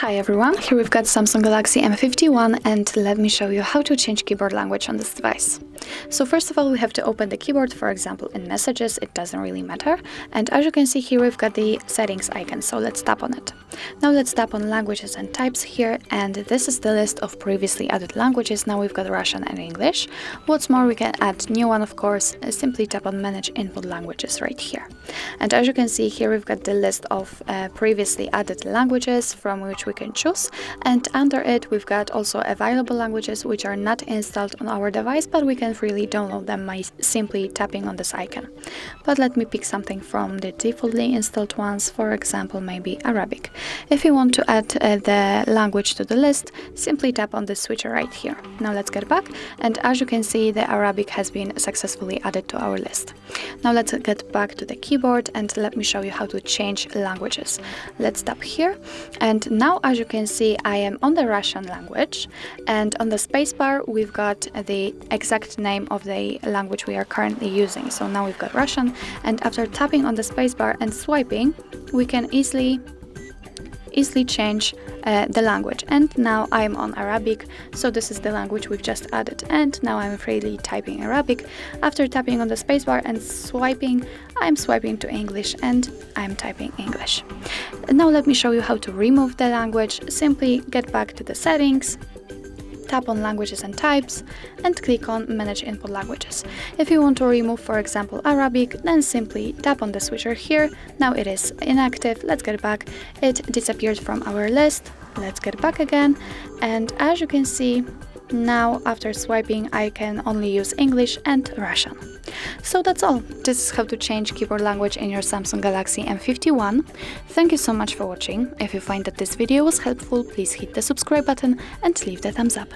Hi everyone, here we've got Samsung Galaxy M51 and let me show you how to change keyboard language on this device. So first of all, we have to open the keyboard, for example in messages, it doesn't really matter. And as you can see here, we've got the settings icon, so let's tap on it. Now let's tap on languages and types here, and this is the list of previously added languages. Now we've got Russian and English. What's more, we can add new one, of course. Simply tap on manage input languages right here. And as you can see here, we've got the list of previously added languages from which we can choose, and under it we've got also available languages which are not installed on our device, but we can freely download them by simply tapping on this icon. But let me pick something from the defaultly installed ones, for example maybe Arabic. If you want to add the language to the list, simply tap on the switcher right here. Now let's get back, and as you can see, the Arabic has been successfully added to our list. Now let's get back to the keyboard and let me show you how to change languages. Let's tap here, and now as you can see, I am on the Russian language, and on the spacebar we've got the exact name of the language we are currently using. So now we've got Russian, and after tapping on the spacebar and swiping, we can easily change the language. And now I'm on Arabic, so this is the language we've just added, and now I'm freely typing Arabic. After tapping on the spacebar and swiping, I'm swiping to English and I'm typing English. And now let me show you how to remove the language. Simply get back to the settings, tap on languages and types, and click on manage input languages. If you want to remove, for example, Arabic, then simply tap on the switcher here. Now it is inactive. Let's get back. It disappeared from our list. Let's get back again, and as you can see, now after swiping I can only use English and Russian. So that's all. This is how to change keyboard language in your Samsung Galaxy M51. Thank you so much for watching. If you find that this video was helpful, please hit the subscribe button and leave the thumbs up.